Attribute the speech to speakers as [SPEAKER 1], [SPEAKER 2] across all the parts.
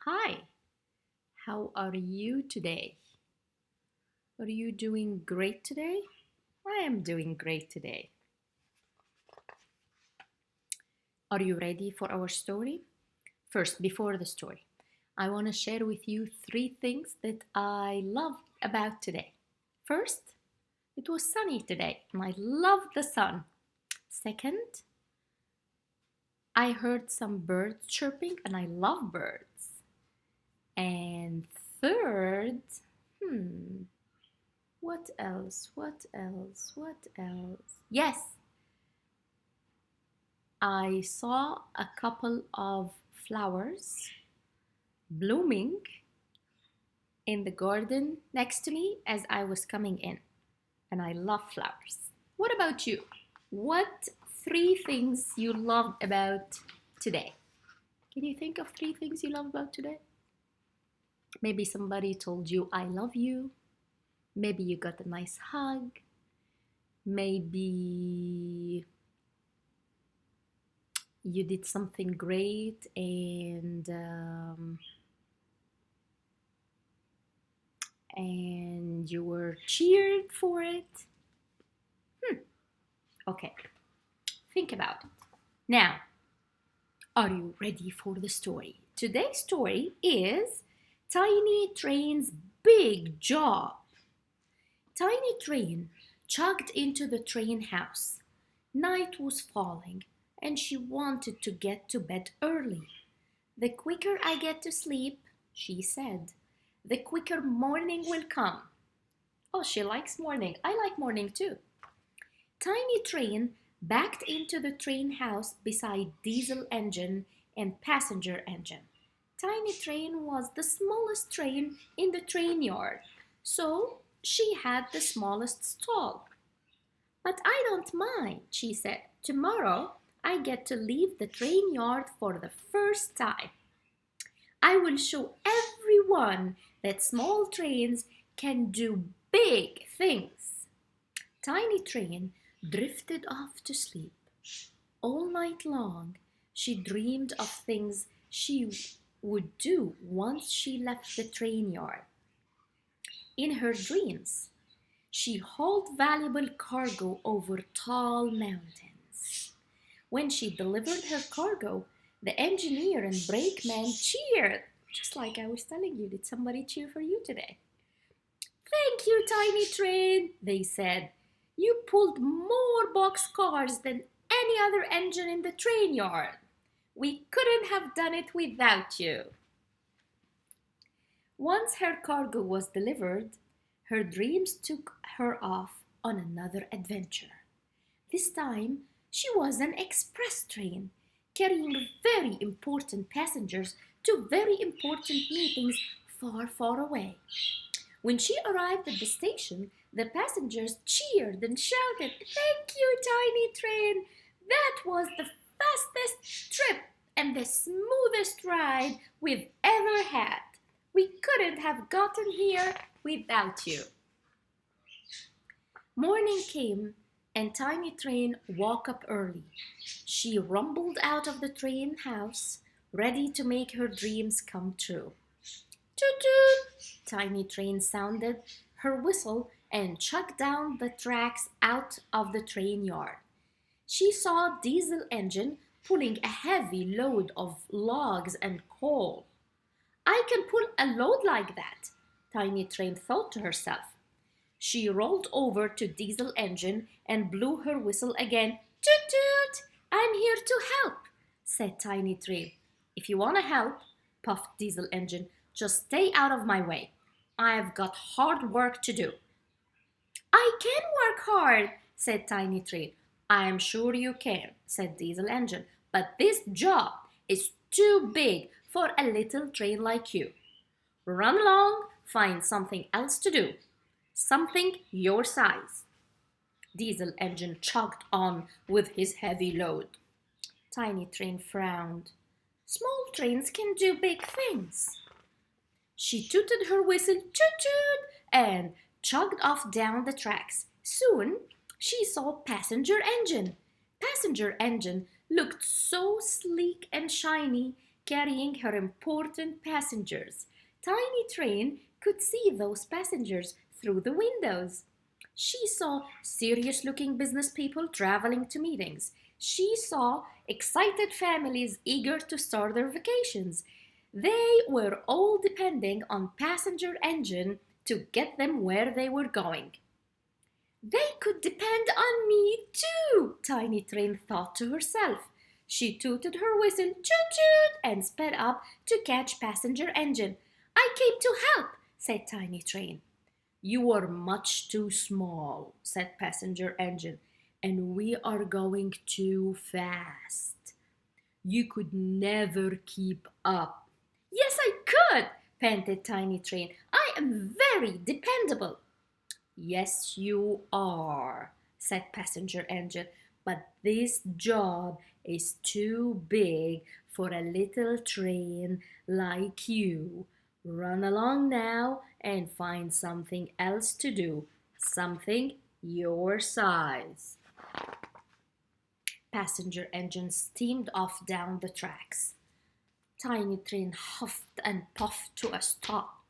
[SPEAKER 1] Hi, how are you today? Are you doing great today? I am doing great today. Are you ready for our story? First, before the story, I want to share with you three things that I love about today. First, it was sunny today and I love the sun. Second, I heard some birds chirping and I love birds. And third, hmm, what else? What else? What else? Yes, I saw a couple of flowers blooming in the garden next to me as I was coming in, and I love flowers. What about you? What three things you loved about today? Can you think of three things you love about today? Maybe somebody told you, I love you. Maybe you got a nice hug. Maybe you did something great and you were cheered for it. Okay, think about it. Now, are you ready for the story? Today's story is Tiny Train's Big Job. Tiny Train chugged into the train house. Night was falling, and she wanted to get to bed early. The quicker I get to sleep, she said, the quicker morning will come. Oh, she likes morning. I like morning too. Tiny Train backed into the train house beside Diesel Engine and Passenger Engine. Tiny Train was the smallest train in the train yard, so she had the smallest stall. But I don't mind, she said. Tomorrow I get to leave the train yard for the first time. I will show everyone that small trains can do big things. Tiny Train drifted off to sleep. All night long, she dreamed of things she would do once she left the train yard. In her dreams, she hauled valuable cargo over tall mountains. When she delivered her cargo, the engineer and brakeman cheered, just like I was telling you. Did somebody cheer for you today? Thank you, Tiny Train, they said. You pulled more boxcars than any other engine in the train yard. We couldn't have done it without you. Once her cargo was delivered, her dreams took her off on another adventure. This time, she was an express train carrying very important passengers to very important meetings far, far away. When she arrived at the station, the passengers cheered and shouted, Thank you, Tiny Train! That was the fastest trip and the smoothest ride we've ever had. We couldn't have gotten here without you. Morning came and Tiny Train woke up early. She rumbled out of the train house, ready to make her dreams come true. Toot toot! Tiny Train sounded her whistle and chugged down the tracks out of the train yard. She saw Diesel Engine pulling a heavy load of logs and coal. I can pull a load like that, Tiny Train thought to herself. She rolled over to Diesel Engine and blew her whistle again. Toot toot! I'm here to help, said Tiny Train. If you want to help, puffed Diesel Engine, just stay out of my way. I've got hard work to do. I can work hard, said Tiny Train. I am sure you can, said Diesel Engine, but this job is too big for a little train like you. Run along, find something else to do. Something your size. Diesel Engine chugged on with his heavy load. Tiny Train frowned. Small trains can do big things. She tooted her whistle, toot toot, and chugged off down the tracks. Soon she saw Passenger Engine. Passenger Engine looked so sleek and shiny, carrying her important passengers. Tiny Train could see those passengers through the windows. She saw serious-looking business people traveling to meetings. She saw excited families eager to start their vacations. They were all depending on passenger engine to get them where they were going. They could depend on me too, Tiny Train thought to herself. She tooted her whistle, toot toot, and sped up to catch passenger engine. I came to help, said Tiny Train. You are much too small, said passenger engine, and we are going too fast. You could never keep up. Yes, I could, panted Tiny Train. I am very dependable. Yes, you are, said passenger engine, but this job is too big for a little train like you. Run along now and find something else to do, something your size. Passenger engine steamed off down the tracks. Tiny Train huffed and puffed to a stop.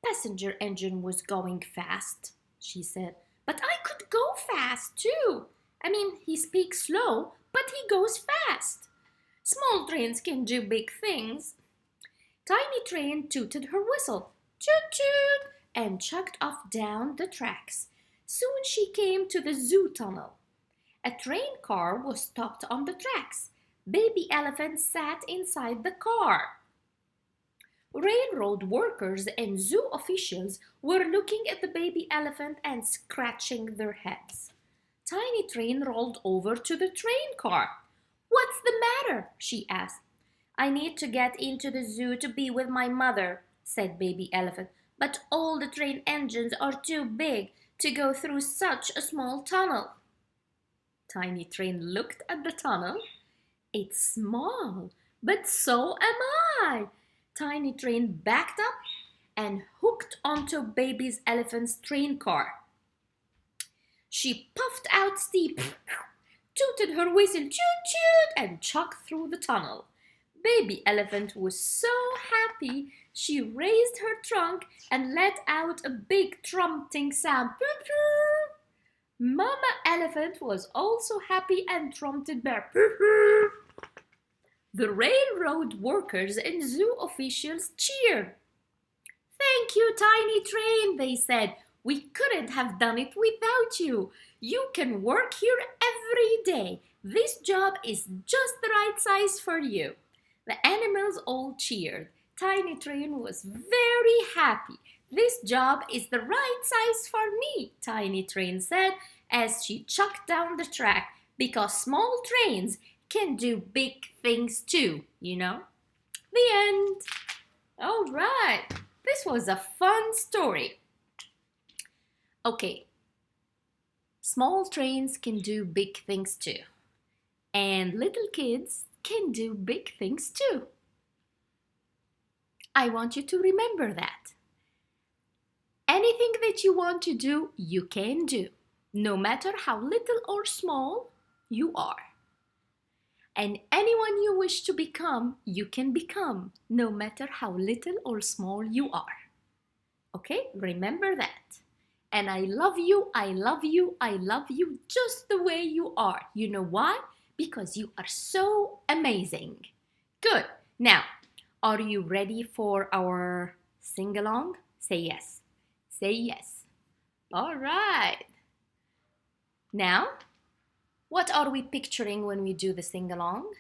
[SPEAKER 1] Passenger engine was going fast, she said. But I could go fast too. I mean, he speaks slow, but he goes fast. Small trains can do big things. Tiny Train tooted her whistle, toot toot, and chugged off down the tracks. Soon she came to the zoo tunnel. A train car was stopped on the tracks. Baby elephants sat inside the car. Railroad workers and zoo officials were looking at the baby elephant and scratching their heads. Tiny Train rolled over to the train car. What's the matter? She asked. I need to get into the zoo to be with my mother, said baby elephant, but all the train engines are too big to go through such a small tunnel. Tiny Train looked at the tunnel. It's small, but so am I. Tiny Train backed up and hooked onto baby elephant's train car. She puffed out steam, tooted her whistle, toot toot, and chugged through the tunnel. Baby elephant was so happy she raised her trunk and let out a big trumpeting sound. Mama elephant was also happy and trumpeted back. The railroad workers and zoo officials cheered. Thank you, Tiny Train, they said. We couldn't have done it without you. You can work here every day. This job is just the right size for you. The animals all cheered. Tiny Train was very happy. This job is the right size for me, Tiny Train said as she chugged down the track, because small trains can do big things too, you know. The end. All right. This was a fun story. Okay. Small trains can do big things too. And little kids can do big things too. I want you to remember that. Anything that you want to do, you can do, no matter how little or small you are. And anyone you wish to become, you can become, no matter how little or small you are. Okay, remember that. And I love you, I love you, I love you just the way you are. You know why? Because you are so amazing. Good. Now, are you ready for our sing-along? Say yes. Say yes. All right. Now, what are we picturing when we do the sing-along?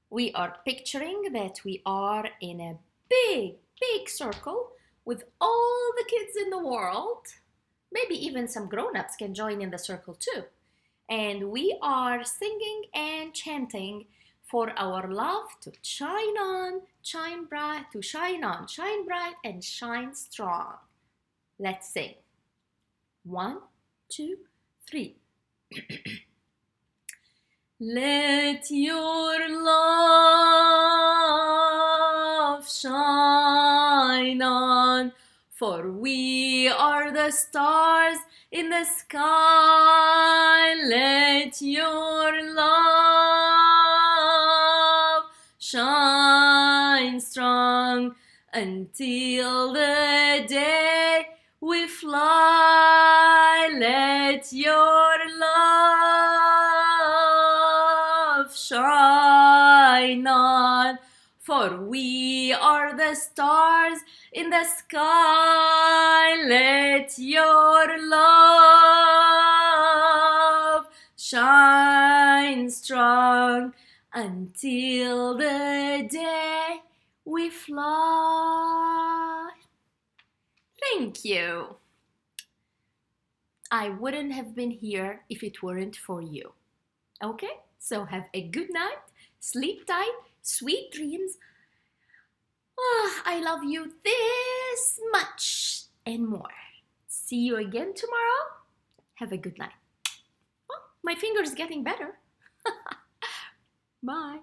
[SPEAKER 1] We are picturing that we are in a big, big circle with all the kids in the world. Maybe even some grown-ups can join in the circle too. And we are singing and chanting for our love to shine on, shine bright, to shine on, shine bright, and shine strong. Let's sing. 1, 2, 3. Let your love shine on, for we are the stars in the sky. Let your love shine strong until the day we fly. Let your love shine on, for we are the stars in the sky. Let your love shine strong until the day we fly. Thank you. I wouldn't have been here if it weren't for you. Okay? So have a good night, sleep tight, sweet dreams. Oh, I love you this much and more. See you again tomorrow. Have a good night. Oh, my finger's getting better. Bye.